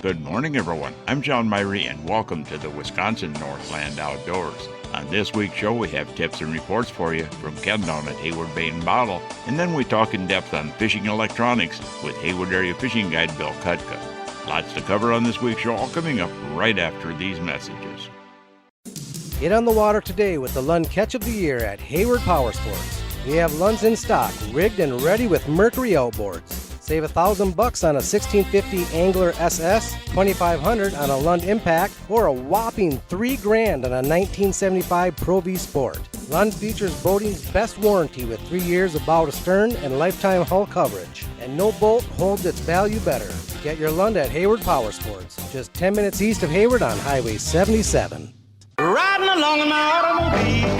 Good morning, everyone. I'm John Myrie, and welcome to the Wisconsin Northland Outdoors. On this week's show, we have tips and reports for you from Ken down at Hayward Bait and Bottle, and then we talk in depth on fishing electronics with Hayward Area Fishing Guide Bill Kutka. Lots to cover on this week's show, all coming up right after these messages. Get on the water today with the Lund Catch of the Year at Hayward Power Sports. We have Lunds in stock, rigged and ready with Mercury outboards. Save $1,000 on a 1650 Angler SS, $2,500 on a Lund Impact, or a whopping $3,000 on a 1975 Pro V Sport. Lund features boating's best warranty with 3 years of bow to stern and lifetime hull coverage. And no boat holds its value better. Get your Lund at Hayward Power Sports, just 10 minutes east of Hayward on Highway 77. Riding along in my automobile.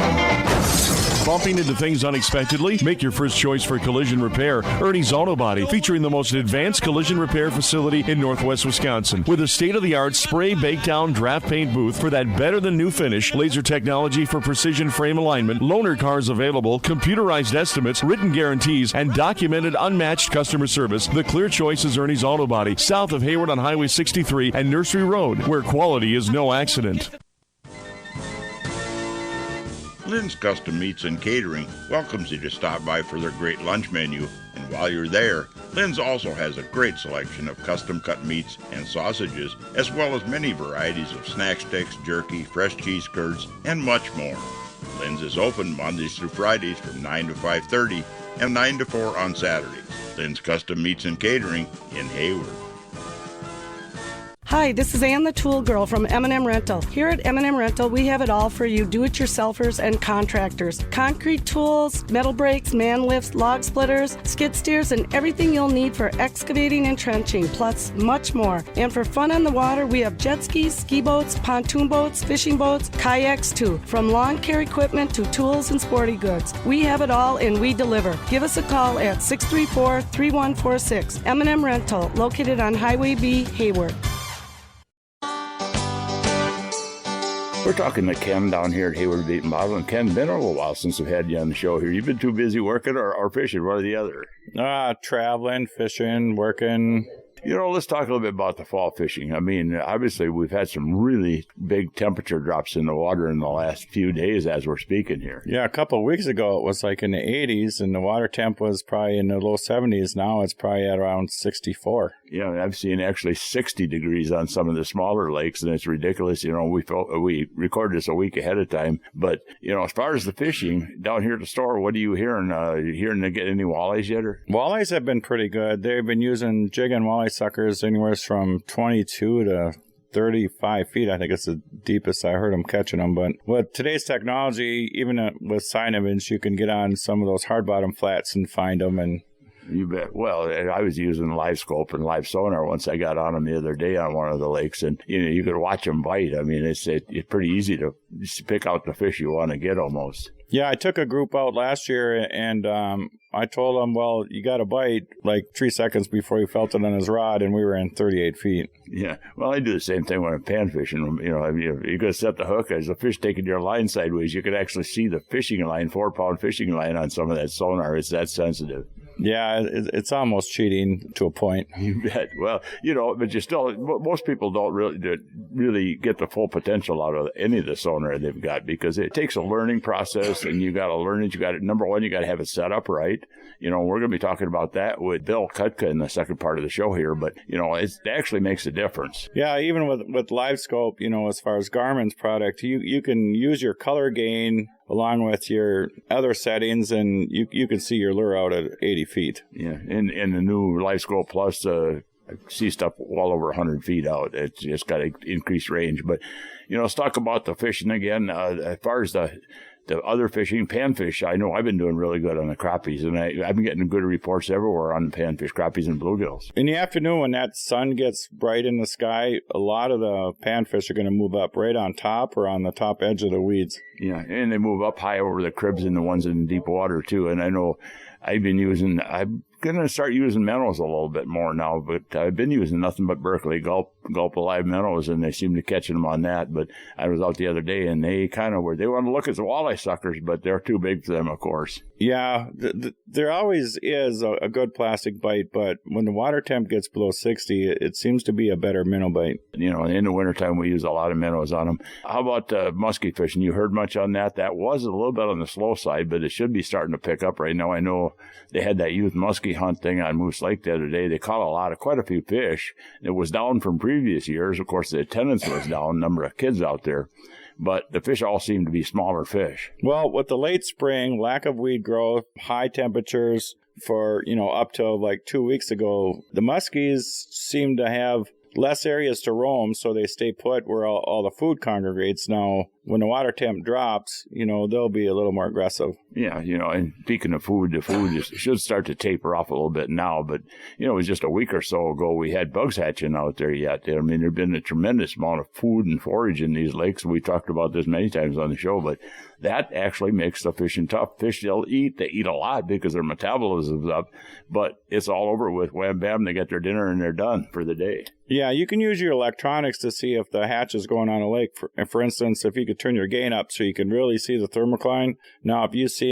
Bumping into things unexpectedly? Make your first choice for collision repair. Ernie's Auto Body, featuring the most advanced collision repair facility in Northwest Wisconsin. With a state-of-the-art spray bake down draft paint booth for that better-than-new finish, laser technology for precision frame alignment, loaner cars available, computerized estimates, written guarantees, and documented unmatched customer service. The clear choice is Ernie's Auto Body, south of Hayward on Highway 63 and Nursery Road, where quality is no accident. Lynn's Custom Meats and Catering welcomes you to stop by for their great lunch menu. And while you're there, Lynn's also has a great selection of custom-cut meats and sausages, as well as many varieties of snack sticks, jerky, fresh cheese curds, and much more. Lynn's is open Mondays through Fridays from 9 to 5:30 and 9 to 4 on Saturdays. Lynn's Custom Meats and Catering in Hayward. Hi, this is Ann the Tool Girl from M&M Rental. Here at M&M Rental, we have it all for you do-it-yourselfers and contractors. Concrete tools, metal brakes, man lifts, log splitters, skid steers, and everything you'll need for excavating and trenching, plus much more. And for fun on the water, we have jet skis, ski boats, pontoon boats, fishing boats, kayaks too. From lawn care equipment to tools and sporty goods. We have it all and we deliver. Give us a call at 634-3146. M&M Rental, located on Highway B, Hayward. We're talking to Ken down here at Hayward Bait and Bottle. And Ken, been a little while since we've had you on the show here. You've been too busy working or fishing, one or the other? Traveling, fishing, working. You know, let's talk a little bit about the fall fishing. I mean, obviously, we've had some really big temperature drops in the water in the last few days as we're speaking here. Yeah, a couple of weeks ago, it was like in the 80s, and the water temp was probably in the low 70s. Now it's probably at around 64. Yeah, I've seen actually 60 degrees on some of the smaller lakes, and it's ridiculous. You know, we recorded this a week ahead of time. But, you know, as far as the fishing, down here at the store, what are you hearing? You hearing to get any walleyes yet? Or? Walleyes have been pretty good. They've been using jig and walleye suckers anywhere from 22 to 35 feet. I think it's the deepest I heard them catching them. But with today's technology, even with sign image, you can get on some of those hard bottom flats and find them. And you bet. Well, I was using live scope and live sonar once I got on them the other day on one of the lakes, and you know, you could watch them bite. I mean, it's pretty easy to pick out the fish you want to get almost. Yeah, I took a group out last year, and I told them, well, you got to bite like 3 seconds before he felt it on his rod, and we were in 38 feet. Yeah, well, I do the same thing when I'm pan fishing. You know, I mean, you're going to set the hook. As the fish taking your line sideways, you can actually see the fishing line, 4-pound fishing line on some of that sonar. It's that sensitive. Yeah, it's almost cheating to a point. You bet. Well, you know, but you still, most people don't really get the full potential out of any of the sonar they've got, because it takes a learning process, and you got to learn it. Number one, you got to have it set up right. You know, we're going to be talking about that with Bill Kutka in the second part of the show here, but, you know, it actually makes a difference. Yeah, even with live scope, you know, as far as Garmin's product, you can use your color gain along with your other settings, and you can see your lure out at 80 feet. Yeah, in the new Live Scope Plus, I see stuff well over 100 feet out. It's just got an increased range. But, you know, let's talk about the fishing again. As far as the other fishing, panfish, I know I've been doing really good on the crappies, and I've been getting good reports everywhere on panfish, crappies, and bluegills. In the afternoon, when that sun gets bright in the sky, a lot of the panfish are going to move up right on top or on the top edge of the weeds. Yeah, and they move up high over the cribs and the ones in deep water, too. And I know I'm going to start using minnows a little bit more now, but I've been using nothing but Berkeley Gulp gulp of live minnows, and they seem to catching them on that. But I was out the other day, and they kind of were. They want to look at the walleye suckers, but they're too big for them, of course. Yeah, there always is a good plastic bite, but when the water temp gets below 60, it seems to be a better minnow bite. You know, in the wintertime, we use a lot of minnows on them. How about muskie fishing? You heard much on that? That was a little bit on the slow side, but it should be starting to pick up right now. I know they had that youth muskie hunt thing on Moose Lake the other day. They caught quite a few fish. It was down from previous years. Of course, the attendance was down, number of kids out there. But the fish all seem to be smaller fish. Well, with the late spring, lack of weed growth, high temperatures for, up till like 2 weeks ago, the muskies seem to have less areas to roam, so they stay put where all the food congregates. Now, when the water temp drops, they'll be a little more aggressive. Yeah, and speaking of food, the food should start to taper off a little bit now. But, it was just a week or so ago we had bugs hatching out there yet. I mean, there's been a tremendous amount of food and forage in these lakes. We talked about this many times on the show, but that actually makes the fishing tough. Fish, they eat a lot because their metabolism's up, but it's all over with. Wham, bam, they get their dinner and they're done for the day. Yeah, you can use your electronics to see if the hatch is going on a lake. For instance, if you could turn your gain up so you can really see the thermocline. Now, if you see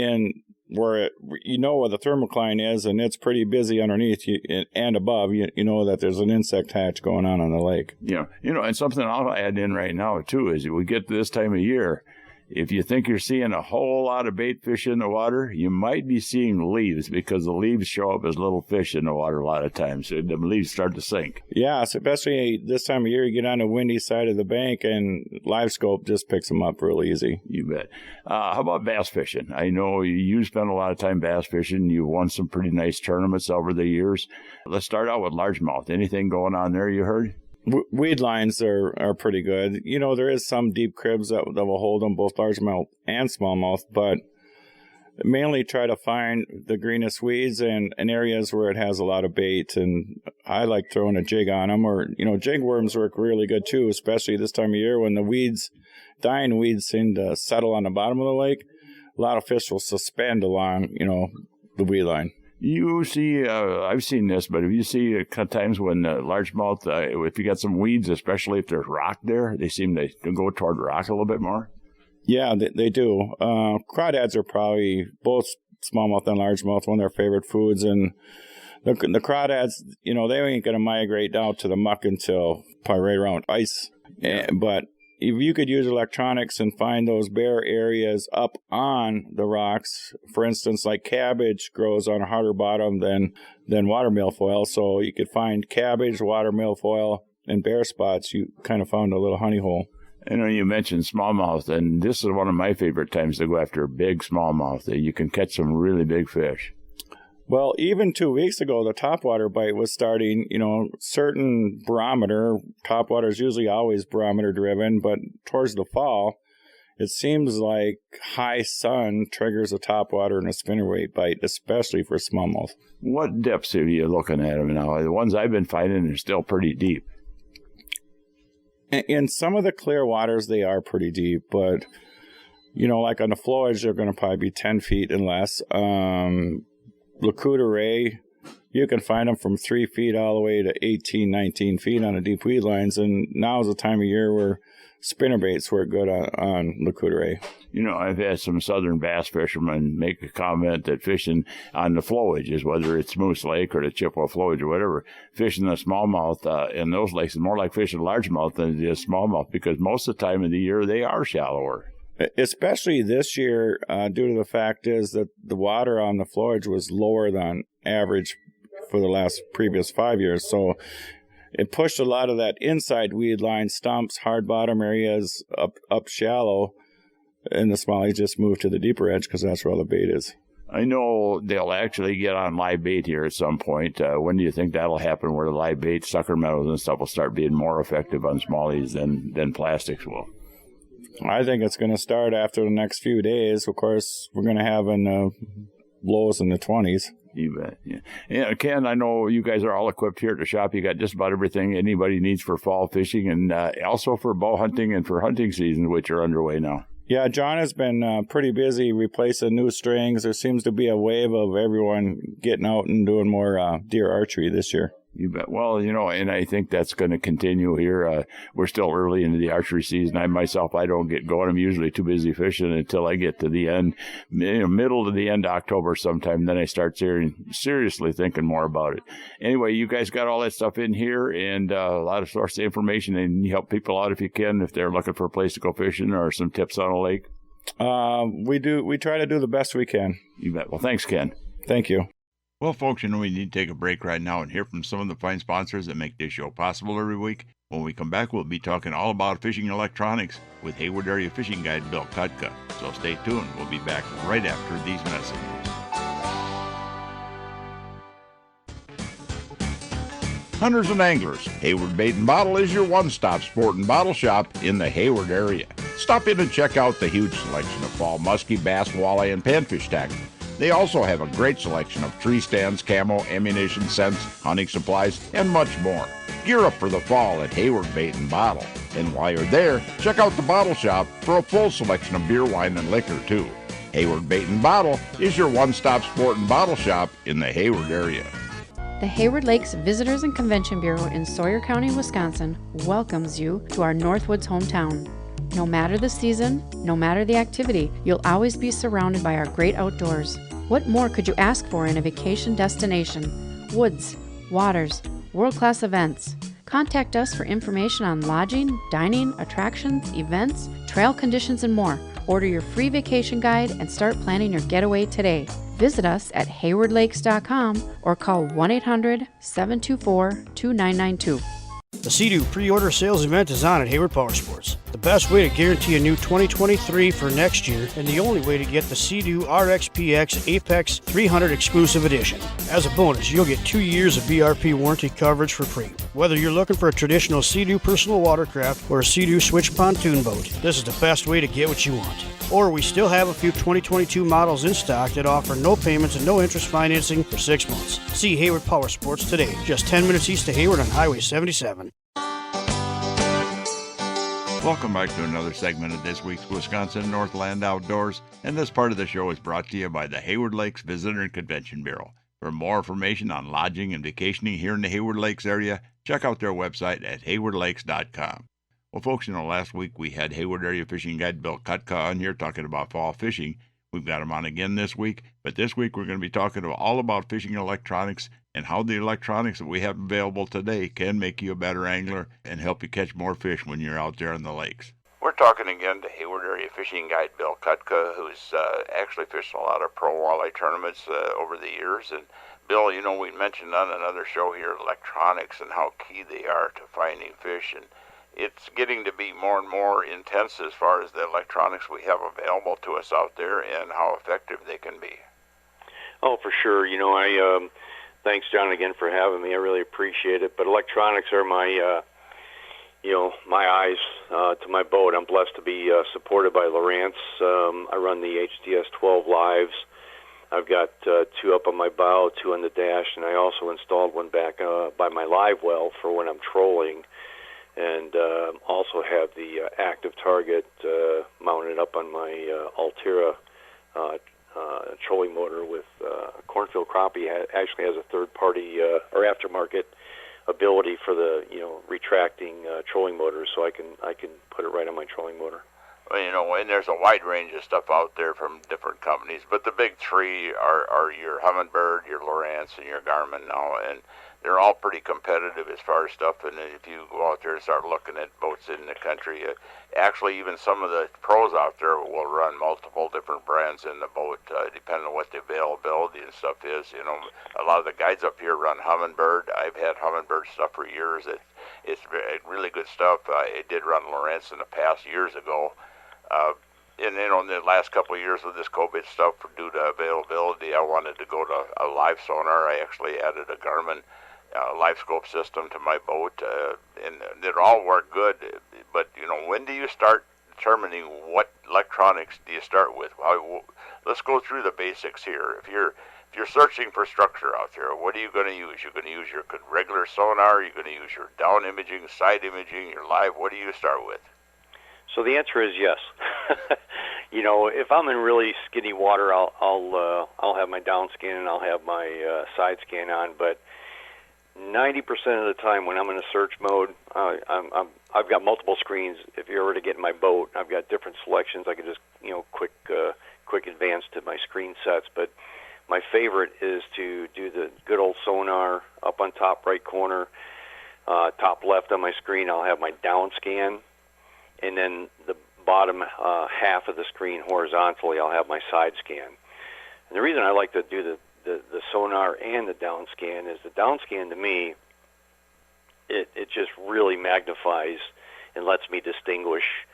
where the thermocline is and it's pretty busy underneath you and above, you know that there's an insect hatch going on the lake. Yeah, and something I'll add in right now, too, is we get to this time of year, if you think you're seeing a whole lot of bait fish in the water, you might be seeing leaves because the leaves show up as little fish in the water a lot of times. So the leaves start to sink. Yeah, especially this time of year, you get on the windy side of the bank and live scope just picks them up real easy. You bet. How about bass fishing? I know you spend a lot of time bass fishing. You've won some pretty nice tournaments over the years. Let's start out with largemouth. Anything going on there you heard? Weed lines are pretty good. There is some deep cribs that will hold them, both largemouth and smallmouth, but mainly try to find the greenest weeds and areas where it has a lot of bait. And I like throwing a jig on them, or, jig worms work really good too, especially this time of year when the dying weeds seem to settle on the bottom of the lake. A lot of fish will suspend along, the weed line. You see, I've seen this, but if you see times when largemouth, if you get some weeds, especially if there's rock there, they seem to go toward rock a little bit more. Yeah, they do. Crawdads are probably both smallmouth and largemouth, one of their favorite foods. And the crawdads, they ain't going to migrate out to the muck until probably right around ice. Yeah. But if you could use electronics and find those bare areas up on the rocks, for instance, like cabbage grows on a harder bottom than water milfoil, so you could find cabbage, water milfoil, and bare spots. You kind of found a little honey hole. I know you mentioned smallmouth, and this is one of my favorite times to go after big smallmouth. You can catch some really big fish. Well, even 2 weeks ago, the topwater bite was starting, certain barometer. Topwater is usually always barometer driven, but towards the fall, it seems like high sun triggers a topwater and a spinnerbait bite, especially for smallmouth. What depths are you looking at them now? The ones I've been finding are still pretty deep. In some of the clear waters, they are pretty deep, but, like on the flowage, they're going to probably be 10 feet and less. Lacuta ray, you can find them from 3 feet all the way to 18, 19 feet on the deep weed lines. And now is the time of year where spinnerbaits work good on Lacuta ray. I've had some southern bass fishermen make a comment that fishing on the flowages, whether it's Moose Lake or the Chippewa flowage or whatever, fishing the smallmouth in those lakes is more like fishing largemouth than it is smallmouth because most of the time of the year they are shallower. Especially this year, due to the fact is that the water on the flowage was lower than average for the previous 5 years. So it pushed a lot of that inside weed line, stumps, hard bottom areas up shallow, and the smallies just moved to the deeper edge because that's where all the bait is. I know they'll actually get on live bait here at some point. When do you think that'll happen, where the live bait, sucker minnows and stuff will start being more effective on smallies than plastics will? I think it's going to start after the next few days. Of course, we're going to have lows in the 20s. You bet. Yeah, Ken, I know you guys are all equipped here at the shop. You got just about everything anybody needs for fall fishing and also for bow hunting and for hunting season, which are underway now. Yeah, John has been pretty busy replacing new strings. There seems to be a wave of everyone getting out and doing more deer archery this year. You bet. Well, and I think that's going to continue here. We're still early into the archery season. I don't get going. I'm usually too busy fishing until I get to the end, middle to the end of October sometime. Then I start seriously thinking more about it. Anyway, you guys got all that stuff in here and a lot of source of information, and you help people out if you can, if they're looking for a place to go fishing or some tips on a lake. We try to do the best we can. You bet. Well, thanks, Ken. Thank you. Well, folks, we need to take a break right now and hear from some of the fine sponsors that make this show possible every week. When we come back, we'll be talking all about fishing electronics with Hayward Area Fishing Guide Bill Kutka. So stay tuned. We'll be back right after these messages. Hunters and anglers, Hayward Bait and Bottle is your one-stop sport and bottle shop in the Hayward area. Stop in and check out the huge selection of fall muskie, bass, walleye, and panfish tackle. They also have a great selection of tree stands, camo, ammunition, scents, hunting supplies, and much more. Gear up for the fall at Hayward Bait and Bottle. And while you're there, check out the bottle shop for a full selection of beer, wine, and liquor, too. Hayward Bait and Bottle is your one-stop sport and bottle shop in the Hayward area. The Hayward Lakes Visitors and Convention Bureau in Sawyer County, Wisconsin welcomes you to our Northwoods hometown. No matter the season, no matter the activity, you'll always be surrounded by our great outdoors. What more could you ask for in a vacation destination? Woods, waters, world-class events. Contact us for information on lodging, dining, attractions, events, trail conditions, and more. Order your free vacation guide and start planning your getaway today. Visit us at haywardlakes.com or call 1-800-724-2992. The Sea-Doo pre-order sales event is on at Hayward Powersports. The best way to guarantee a new 2023 for next year, and the only way to get the Sea-Doo RXPX Apex 300 Exclusive Edition. As a bonus, you'll get 2 years of BRP warranty coverage for free. Whether you're looking for a traditional Sea-Doo personal watercraft or a Sea-Doo switch pontoon boat, this is the best way to get what you want. Or we still have a few 2022 models in stock that offer no payments and no interest financing for 6 months. See Hayward Powersports today, just 10 minutes east of Hayward on Highway 77. Welcome back to another segment of this week's Wisconsin Northland Outdoors, and this part of the show is brought to you by the Hayward Lakes Visitor and Convention Bureau. For more information on lodging and vacationing here in the Hayward Lakes area, check out their website at haywardlakes.com. Well, folks, last week we had Hayward Area Fishing Guide Bill Kutka on here talking about fall fishing. We've got him on again this week, but this week we're going to be talking all about fishing electronics and how the electronics that we have available today can make you a better angler and help you catch more fish when you're out there in the lakes. We're talking again to Hayward Area Fishing Guide Bill Kutka, who's actually fished a lot of pro walleye tournaments over the years. And Bill, we mentioned on another show here electronics and how key they are to finding fish, and it's getting to be more and more intense as far as the electronics we have available to us out there and how effective they can be. Oh, for sure. Thanks, John, again for having me. I really appreciate it. But electronics are my, my eyes to my boat. I'm blessed to be supported by Lowrance. I run the HDS 12 Lives. I've got 2 up on my bow, 2 on the dash, and I also installed one back by my live well for when I'm trolling. And also have the active target mounted up on my Altera trolling motor with Cornfield Crappie. Actually has a third-party or aftermarket ability for the retracting trolling motors, so I can put it right on my trolling motor. Well, and there's a wide range of stuff out there from different companies, but the big three are your Humminbird, your Lowrance, and your Garmin now, and they're all pretty competitive as far as stuff. And if you go out there and start looking at boats in the country, actually even some of the pros out there will run multiple different brands in the boat, depending on what the availability and stuff is. A lot of the guides up here run Humminbird. I've had Humminbird stuff for years. It's really good stuff. I did run Lowrance in the past years ago. In the last couple of years with this COVID stuff, due to availability, I wanted to go to a live sonar. I actually added a Garmin live scope system to my boat, and it all worked good. But when do you start determining what electronics do you start with? Let's go through the basics here. If you're searching for structure out there, what are you going to use? You're going to use your regular sonar. You're going to use your down imaging, side imaging, your live. What do you start with? So the answer is yes. If I'm in really skinny water, I'll have my down scan and I'll have my side scan on. But 90% of the time when I'm in a search mode, I've got multiple screens. If you were to get in my boat, I've got different selections. I can just, quick advance to my screen sets. But my favorite is to do the good old sonar up on top right corner, top left on my screen. I'll have my down scan, and then the bottom half of the screen horizontally, I'll have my side scan. And the reason I like to do the sonar and the down scan is the down scan to me, it just really magnifies and lets me distinguish,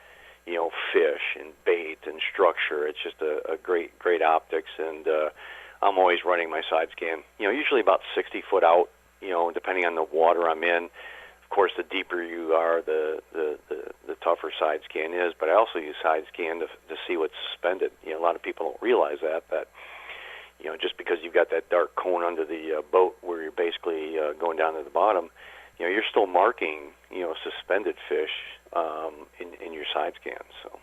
fish and bait and structure. It's just a great optics, and I'm always running my side scan. Usually about 60 foot out. Depending on the water I'm in. Of course, the deeper you are, the tougher side scan is. But I also use side scan to see what's suspended. A lot of people don't realize that just because you've got that dark cone under the boat where you're basically going down to the bottom, you're still marking, suspended fish in your side scan. So.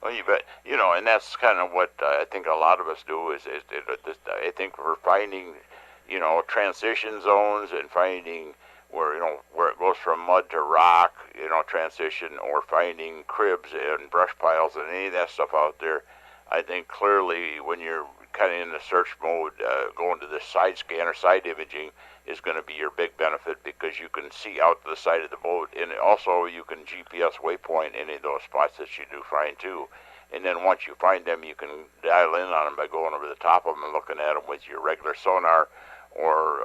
Well, you bet. And that's kind of what I think a lot of us do is I think we're finding, transition zones and finding where it goes from mud to rock, transition, or finding cribs and brush piles and any of that stuff out there. I think clearly when you're kind of in the search mode, going to the side scan or side imaging is going to be your big benefit because you can see out to the side of the boat, and also you can GPS waypoint any of those spots that you do find too. And then once you find them, you can dial in on them by going over the top of them and looking at them with your regular sonar, or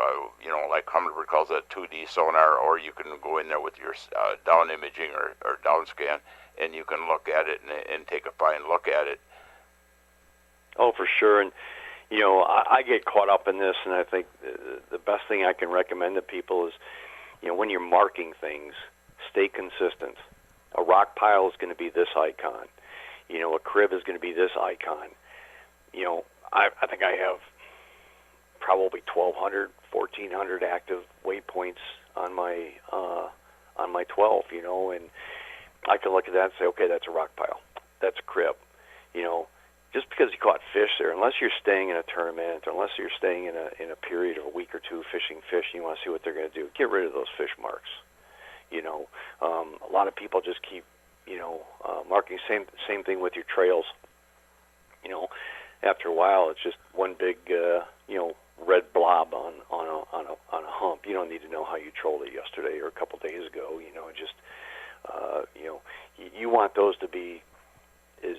like Humminbird calls it 2D sonar, or you can go in there with your down imaging or down scan, and you can look at it and take a fine look at it. Oh, for sure. And I get caught up in this, and I think the best thing I can recommend to people is, when you're marking things, stay consistent. A rock pile is going to be this icon. A crib is going to be this icon. I think I have probably 1,200, 1,400 active waypoints on my 12. And I can look at that and say, okay, that's a rock pile. That's a crib. Just because you caught fish there, unless you're staying in a tournament, or unless you're staying in a period of a week or two fishing fish, and you want to see what they're going to do, get rid of those fish marks. A lot of people just keep, marking. Same thing with your trails. After a while, it's just one big, red blob on a hump. You don't need to know how you trolled it yesterday or a couple days ago. You want those to be as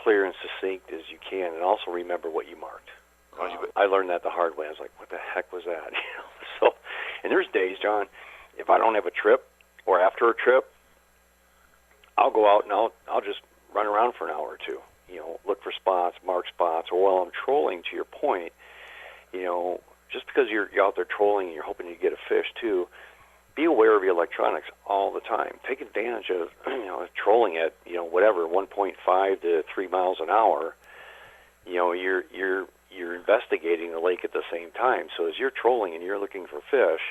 clear and succinct as you can, and also remember what you marked. I learned that the hard way. I was like, what the heck was that? So, and there's days, John, if I don't have a trip or after a trip, I'll go out and I'll just run around for an hour or two, look for spots, mark spots, or while I'm trolling, to your point, just because you're out there trolling and you're hoping you get a fish too, be aware of your electronics all the time. Take advantage of, trolling at, 1.5 to 3 miles an hour. You're investigating the lake at the same time. So as you're trolling and you're looking for fish,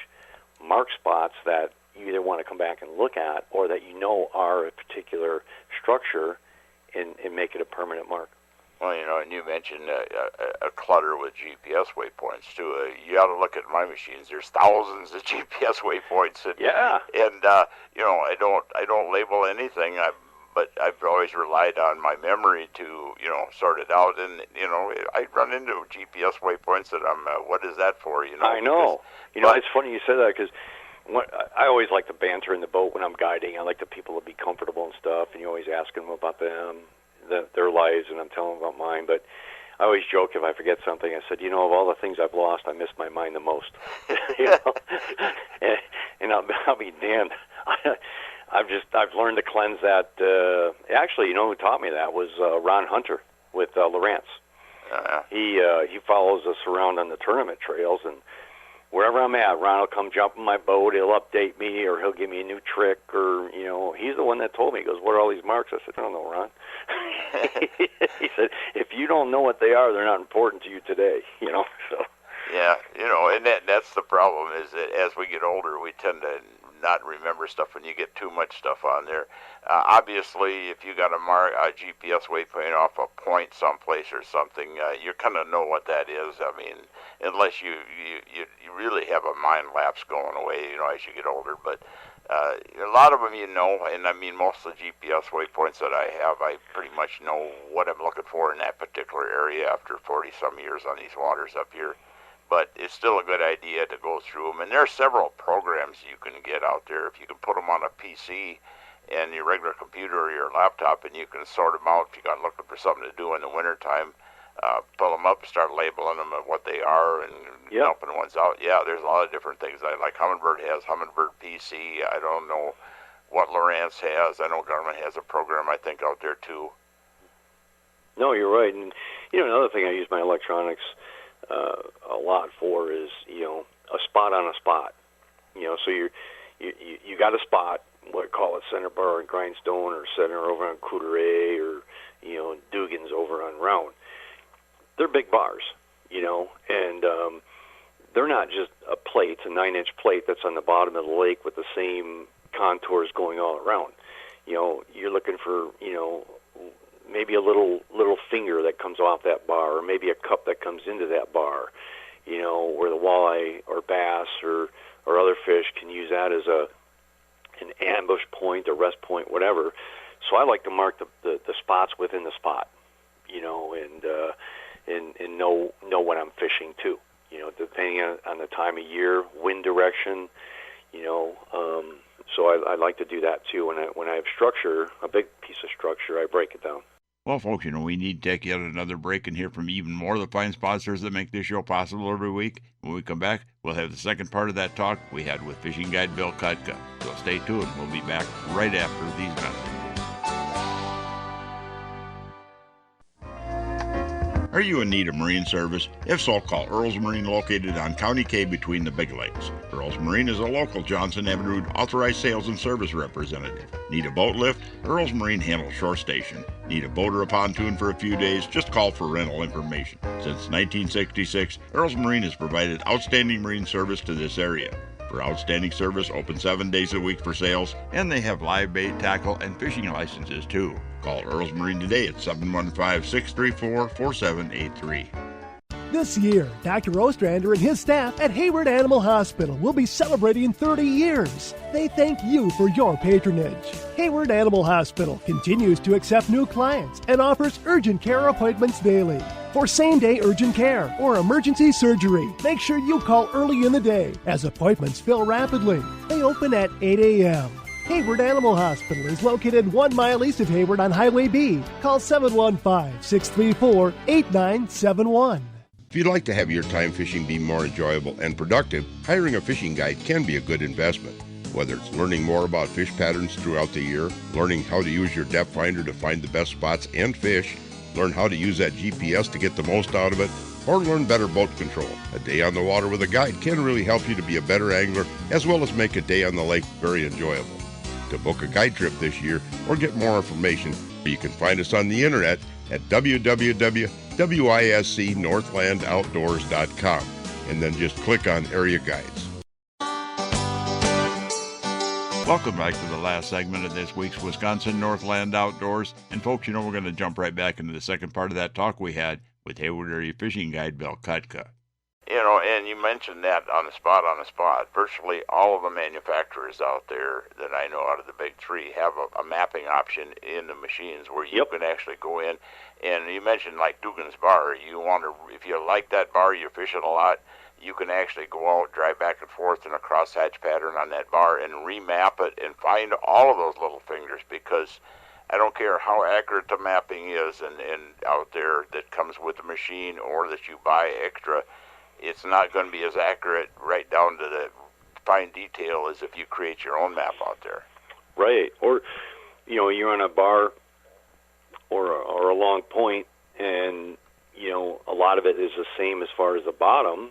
mark spots that you either want to come back and look at or that are a particular structure and make it a permanent mark. Well, and you mentioned a clutter with GPS waypoints too. You ought to look at my machines. There's thousands of GPS waypoints. And I don't label anything. But I've always relied on my memory to sort it out. And I run into GPS waypoints that what is that for? I know. It's funny you say that because I always like to banter in the boat when I'm guiding. I like the people to be comfortable and stuff, and you always ask them about them. Their lives, and I'm telling them about mine. But I always joke if I forget something. I said, of all the things I've lost, I miss my mind the most. and I'll be damned. I've learned to cleanse that. Actually, who taught me that was Ron Hunter with Lowrance. He follows us around on the tournament trails, and wherever I'm at, Ron will come jump in my boat. He'll update me, or he'll give me a new trick, or he's the one that told me. He goes, "What are all these marks?" I said, "I don't know, Ron." He said, "If you don't know what they are, they're not important to you today." So. Yeah, and that's the problem is that as we get older, we tend to not remember stuff when you get too much stuff on there. Obviously, if you got a GPS waypoint off a point someplace or something, you're gonna know what that is. I mean, unless you really have a mind lapse going away, as you get older. But a lot of them, and I mean, most of the GPS waypoints that I have, I pretty much know what I'm looking for in that particular area after 40-some years on these waters up here. But it's still a good idea to go through them. And there are several programs you can get out there. If you can put them on a PC and your regular computer or your laptop, and you can sort them out if you're looking for something to do in the wintertime, pull them up, start labeling them at what they are, and helping ones out. Yeah, there's a lot of different things. Like Humminbird has Humminbird PC. I don't know what Lowrance has. I know Garmin has a program, I think, out there too. No, you're right. And another thing I use my electronics a lot for is a spot on a spot. So you got a spot, what call it center bar and grindstone, or center over on Coudray, or Dugan's over on Round. They're big bars, and they're not just a plate, a 9-inch plate that's on the bottom of the lake with the same contours going all around. You're looking for maybe a little finger that comes off that bar, or maybe a cup that comes into that bar, where the walleye or bass or other fish can use that as an ambush point, a rest point, whatever. So I like to mark the spots within the spot, and know when I'm fishing too. Depending on the time of year, wind direction, so I like to do that too. When I have structure, a big piece of structure, I break it down. Well, folks, we need to take yet another break and hear from even more of the fine sponsors that make this show possible every week. When we come back, we'll have the second part of that talk we had with fishing guide Bill Kutka. So stay tuned. We'll be back right after these messages. Are you in need of marine service? If so, call Earl's Marine, located on County K between the Big Lakes. Earl's Marine is a local Johnson Avenue authorized sales and service representative. Need a boat lift? Earl's Marine handles shore station. Need a boat or a pontoon for a few days? Just call for rental information. Since 1966, Earl's Marine has provided outstanding marine service to this area. For outstanding service, open 7 days a week for sales, and they have live bait, tackle, and fishing licenses too. Call Earl's Marine today at 715-634-4783. This year, Dr. Ostrander and his staff at Hayward Animal Hospital will be celebrating 30 years. They thank you for your patronage. Hayward Animal Hospital continues to accept new clients and offers urgent care appointments daily. For same-day urgent care or emergency surgery, make sure you call early in the day, as appointments fill rapidly. They open at 8 a.m. Hayward Animal Hospital is located 1 mile east of Hayward on Highway B. Call 715-634-8971. If you'd like to have your time fishing be more enjoyable and productive, hiring a fishing guide can be a good investment. Whether it's learning more about fish patterns throughout the year, learning how to use your depth finder to find the best spots and fish, learn how to use that GPS to get the most out of it, or learn better boat control. A day on the water with a guide can really help you to be a better angler, as well as make a day on the lake very enjoyable. To book a guide trip this year or get more information, you can find us on the internet at www.wiscnorthlandoutdoors.com, and then just click on Area Guides. Welcome back to the last segment of this week's Wisconsin Northland Outdoors. And folks, we're going to jump right back into the second part of that talk we had with Hayward Area Fishing Guide Bill Kutka. And you mentioned that on the spot. Virtually all of the manufacturers out there that I know out of the big three have a mapping option in the machines where you can actually go in. And you mentioned like Dugan's Bar. If you like that bar, you're fishing a lot, you can actually go out, drive back and forth in a crosshatch pattern on that bar and remap it and find all of those little fingers, because I don't care how accurate the mapping is and out there that comes with the machine or that you buy extra, it's not going to be as accurate right down to the fine detail as if you create your own map out there. Right. Or, you're on a bar or a long point, and, a lot of it is the same as far as the bottom.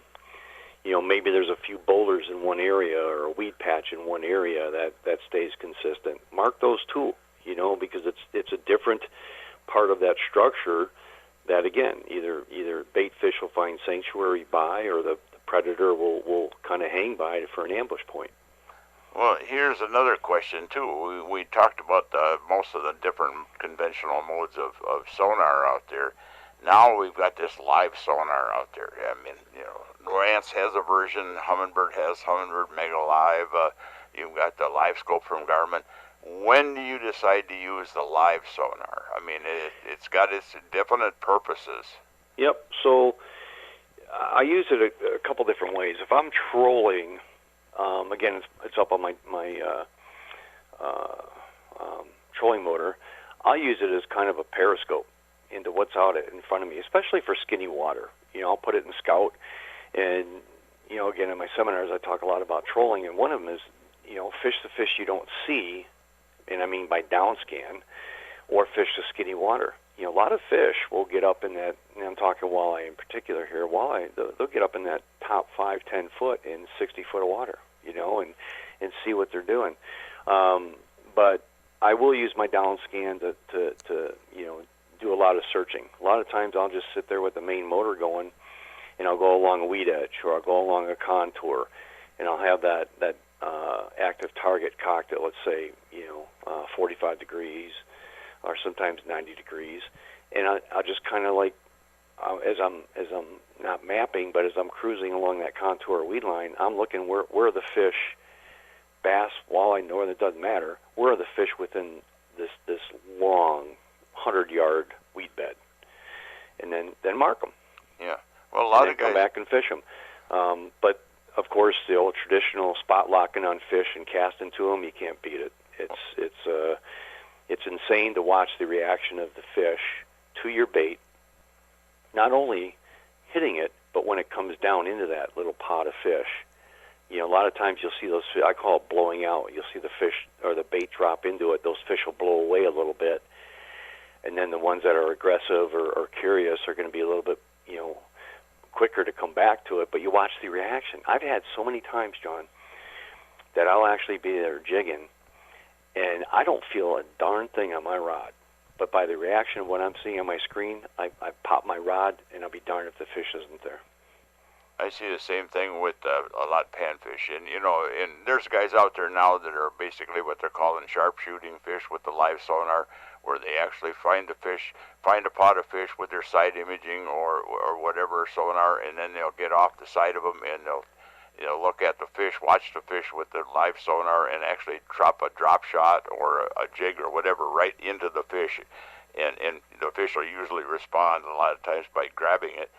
Maybe there's a few boulders in one area or a weed patch in one area that stays consistent. Mark those too, because it's a different part of that structure that, again, either bait fish will find sanctuary by, or the predator will kind of hang by for an ambush point. Well, here's another question too. We talked about most of the different conventional modes of sonar out there. Now we've got this live sonar out there. I mean, Lowrance has a version. Humminbird has Humminbird Mega Live. You've got the Live Scope from Garmin. When do you decide to use the live sonar? I mean, it's got its definite purposes. Yep. So I use it a couple different ways. If I'm trolling, again, it's up on my trolling motor. I'll use it as kind of a periscope into what's out in front of me, especially for skinny water. I'll put it in Scout, and again, in my seminars, I talk a lot about trolling, and one of them is, fish the fish you don't see, and I mean by downscan, or fish the skinny water. A lot of fish will get up in that, and I'm talking walleye in particular here, walleye, they'll get up in that top 5, 10 foot in 60 foot of water, and see what they're doing. But I will use my down scan to do a lot of searching. A lot of times I'll just sit there with the main motor going, and I'll go along a weed edge, or I'll go along a contour, and I'll have that active target cocked at, let's say, 45 degrees, or sometimes 90 degrees, and I'll just kind of like, as I'm not mapping, but as I'm cruising along that contour weed line, I'm looking where are the fish, bass, walleye, northern, it doesn't matter, where are the fish within this long 100-yard weed bed, and then mark them. Yeah, well, a lot of guys come back and fish them. But of course, the old traditional spot locking on fish and casting to them, you can't beat it. It's insane to watch the reaction of the fish to your bait, not only hitting it, but when it comes down into that little pot of fish. A lot of times you'll see those fish, I call it blowing out. You'll see the fish or the bait drop into it. Those fish will blow away a little bit. And then the ones that are aggressive or curious are going to be a little bit, quicker to come back to it. But you watch the reaction. I've had so many times, John, that I'll actually be there jigging, and I don't feel a darn thing on my rod. But by the reaction of what I'm seeing on my screen, I pop my rod, and I'll be darned if the fish isn't there. I see the same thing with a lot of panfish, and and there's guys out there now that are basically what they're calling sharpshooting fish with the live sonar, where they actually find a pot of fish with their side imaging or whatever sonar, and then they'll get off the side of them and they'll look at the fish, watch the fish with the live sonar, and actually drop a drop shot or a jig or whatever right into the fish, and the fish will usually respond a lot of times by grabbing it.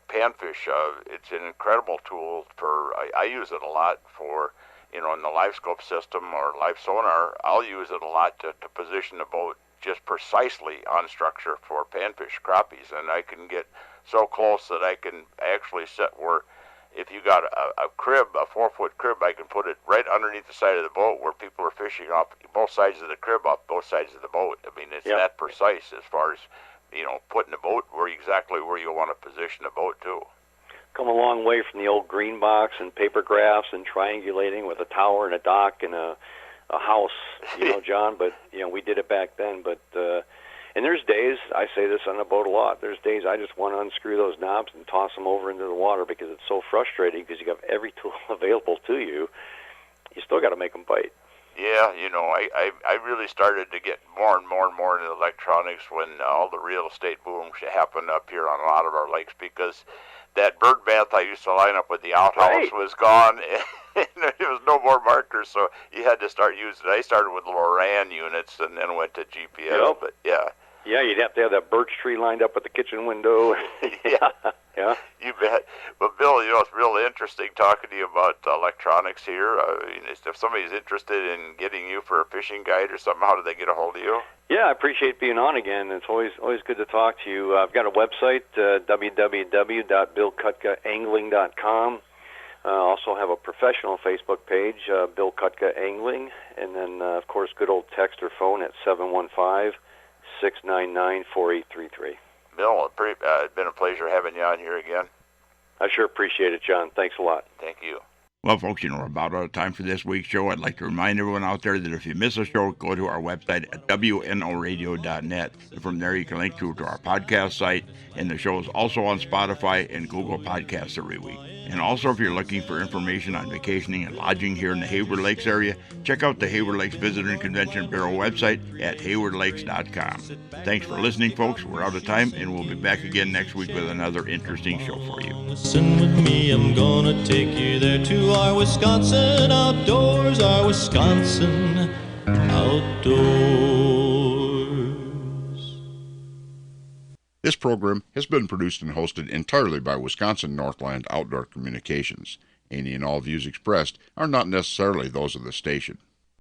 Panfish, it's an incredible tool for, I use it a lot for, in the live scope system or live sonar. I'll use it a lot to position the boat just precisely on structure for panfish, crappies, and I can get so close that I can actually set where, if you got a crib, a 4-foot crib, I can put it right underneath the side of the boat where people are fishing off both sides of the crib, off both sides of the boat. I mean, it's that precise as far as, putting the boat exactly where you want to position the boat too. Come a long way from the old green box and paper graphs and triangulating with a tower and a dock and a house, John. But we did it back then. But and there's days, I say this on the boat a lot, there's days I just want to unscrew those knobs and toss them over into the water because it's so frustrating because you have every tool available to you. You still got to make them bite. Yeah, I really started to get more and more into electronics when all the real estate boom happened up here on a lot of our lakes, because that bird bath I used to line up with the outhouse was gone, and there was no more markers, so you had to start using it. I started with Loran units and then went to GPS, but yeah. Yeah, you'd have to have that birch tree lined up at the kitchen window. Yeah. You bet. But Bill, it's real interesting talking to you about electronics here. If somebody's interested in getting you for a fishing guide or something, how do they get a hold of you? Yeah, I appreciate being on again. It's always good to talk to you. I've got a website, www.billkutkaangling.com. Also have a professional Facebook page, Bill Kutka Angling, and then, of course, good old text or phone at 715-699-4833. Bill, it's been a pleasure having you on here again. I sure appreciate it, John. Thanks a lot. Thank you. Well, folks, we're about out of time for this week's show. I'd like to remind everyone out there that if you miss a show, go to our website at wnoradio.net. From there, you can link to our podcast site, and the show is also on Spotify and Google Podcasts every week. And also, if you're looking for information on vacationing and lodging here in the Hayward Lakes area, check out the Hayward Lakes Visitor and Convention Bureau website at haywardlakes.com. Thanks for listening, folks. We're out of time, and we'll be back again next week with another interesting show for you. Listen with me, I'm gonna take you there to our Wisconsin outdoors, our Wisconsin outdoors. This program has been produced and hosted entirely by Wisconsin Northland Outdoor Communications. Any and all views expressed are not necessarily those of the station.